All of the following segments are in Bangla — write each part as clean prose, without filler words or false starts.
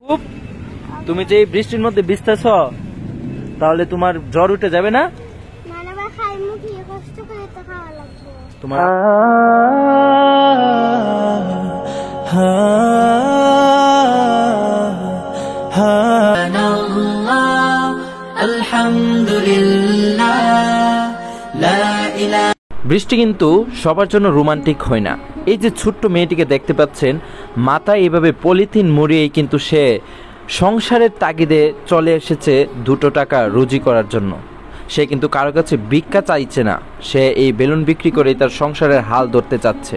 খুব তুমি যে বৃষ্টির মধ্যে ভিজতেছ তাহলে তোমার জ্বর উঠে যাবে না? তোমার বৃষ্টি কিন্তু সবার জন্য রোমান্টিক হয় না। এই যে ছোট্ট মেয়েটিকে দেখতে পাচ্ছেন, মাথায় এভাবে পলিথিন মুড়িয়েই কিন্তু সে সংসারের তাগিদে চলে এসেছে 2 টাকা রুজি করার জন্য। সে কিন্তু কারো কাছে ভিক্ষা চাইছে না, সে এই বেলুন বিক্রি করে তার সংসারের হাল ধরতে চাচ্ছে।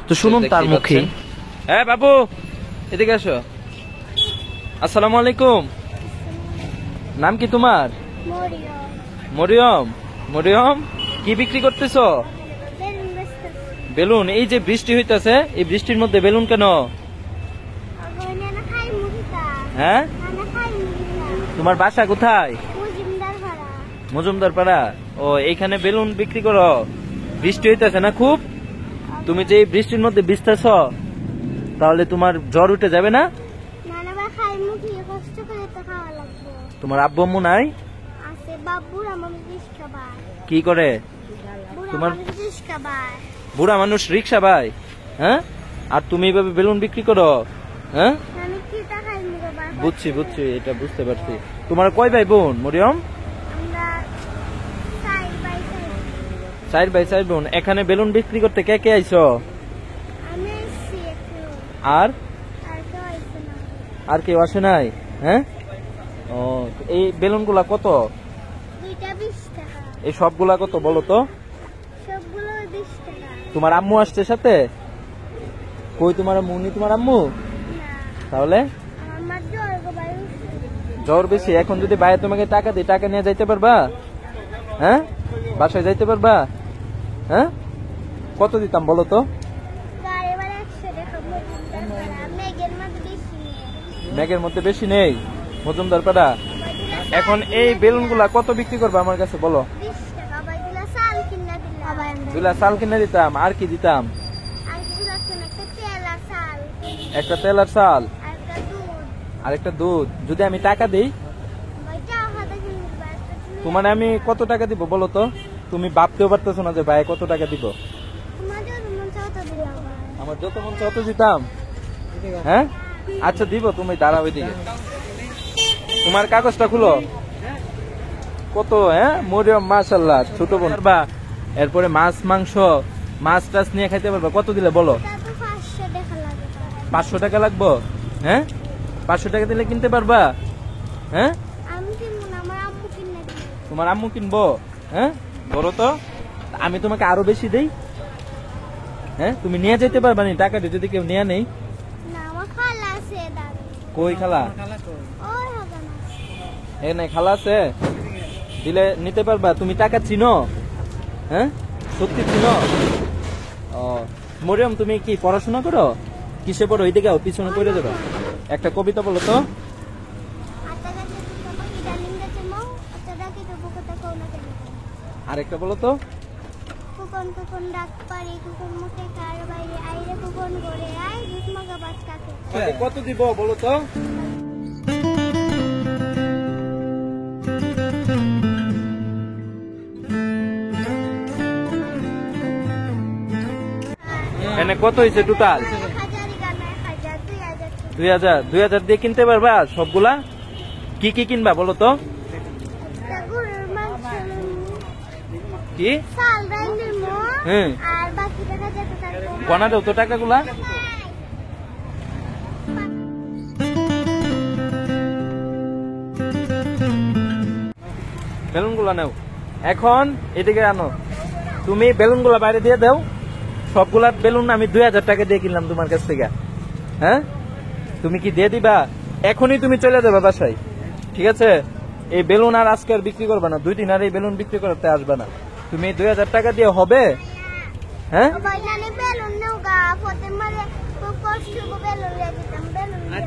তো শুনুন তার মুখে। হ্যাঁ বাবু, এদিকে আসো। আসসালামু আলাইকুম। নাম কি তোমার? মরিয়ম। মরিয়ম, কি বিক্রি করতেছ? বেলুন। এই যে বৃষ্টি হইতেছে, এই বৃষ্টির মধ্যে বেলুন কেন? হ্যাঁ, তোমার বাসা কোথায়? মজুমদার পাড়া। ও, এইখানে বেলুন বিক্রি করো? বৃষ্টি হইতেছে না খুব? তুমি যে বৃষ্টির মধ্যে ভিজতেছ তাহলে তোমার জ্বর উঠে যাবে না? তোমার আব্বু আম্মু নাই? কি করে? তোমার বুড়া মানুষ রিক্সা ভাই। হ্যাঁ, আর তুমি এইভাবে বেলুন বিক্রি করো? হ্যাঁ, বুঝছি বুঝছি, এটা বুঝতে পারছি। তোমার কয় ভাই বোন মরিয়ম? 4 ভাই 4 বোন। এখানে বেলুন বিক্রি করতে কে কে আইছো? আর কেউ আসে নাই? হ্যাঁ। ও, এই বেলুন গুলা কত? এই সবগুলা কত বলো তো? তোমার আম্মু আসছে সাথে? কই তোমার আম্মু? উনি তোমার আম্মু? তাহলে জ্বর বেশি। এখন যদি বাইরে তোমাকে টাকা দিই, টাকা নিয়ে যাইতে পারবা? হ্যাঁ, বাসায় যাইতে পারবা? হ্যাঁ, কত দিতাম বলো তো? ব্যাগের মধ্যে বেশি নেই মজুমদার পাড়া। এখন এই বেলুন গুলা কত বিক্রি করবা আমার কাছে বলো? 2 চাল কিনে দিতাম। আর কি দিতাম? একটা তেল আর চাল, আর একটা দুধ। যদি আমি টাকা দিই, তোমার আমি কত টাকা দিব বলো তো? তুমি ভাবতেও পারতেছো না যে ভাই কত টাকা দিব। আমার যত মন তত দিতাম। হ্যাঁ, আচ্ছা দিব। তুমি দাঁড়াও ওইদিকে, তোমার কাগজটা খুলো। কত? হ্যাঁ মরিয়ম, মাশাআল্লাহ, ছোট বোন। এরপরে মাছ মাংস মাছ টাছ নিয়ে খাইতে পারবা? কত দিলে বলো? 500 টাকা লাগবো? হ্যাঁ, 500 টাকা দিলে কিনতে পারবা? হ্যাঁ, তোমার আম্মু কিনবো? হ্যাঁ, ধরো তো, আমি তোমাকে আরো বেশি দেই। হ্যাঁ, তুমি নিয়ে যেতে পারবা না টাকাটা যদি কেউ নিয়ে নেই? কই খালা? এ নাই, খালা আছে, দিলে নিতে পারবা? তুমি টাকা চিনো? হ্যাঁ, সত্যি চিনো? ও মরিয়ম, তুমি কি পড়াশোনা করো? কিসে পড়ো? ওইদিকে পিছনে পড়ে যাবে। একটা কবিতা বলো তো। আরেকটা বলো তো। কত দিব বলো তো? এনে কত হয়েছে টোটাল? 2000। 2000 দিয়ে কিনতে পারবা সবগুলা? কি কি কিনবা বলো তো? কি? হ্যাঁ, গনা দাও তো টাকাগুলা। বেলুন গুলা নাও। এখন এদিকে আনো। তুমি বেলুন গুলা বাইরে দিয়ে দাও। সবগুলা বেলুন আমি 2000 টাকা দিয়ে কিনলাম তোমার কাছ থেকে। হ্যাঁ, তুমি কি দিয়ে দিবা? এখনই তুমি চলে যাবে বাসায়, ঠিক আছে? এই বেলুন আর আজকে আর বিক্রি করবে না, 2 দিন আর এই বেলুন বিক্রি করতে আসবে না। তুমি 2000 টাকা দিয়ে হবে? হ্যাঁ,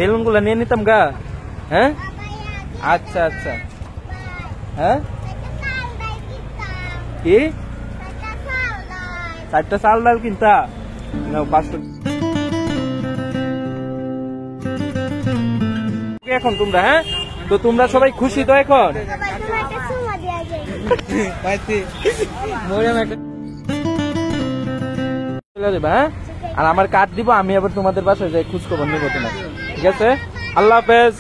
বেলুন গুলা নিয়ে নিতাম গা। হ্যাঁ, আচ্ছা আচ্ছা। হ্যাঁ, কি? 4টা চাল ডাল কিনতা? 500 এখন তোমরা, হ্যাঁ তো তোমরা সবাই খুশি তো এখন? হ্যাঁ, আর আমার কার্ড দিব, আমি আবার তোমাদের বাসায় যাই খোঁজ খবর নিবো তোমার, ঠিক আছে? আল্লাহ হাফেজ।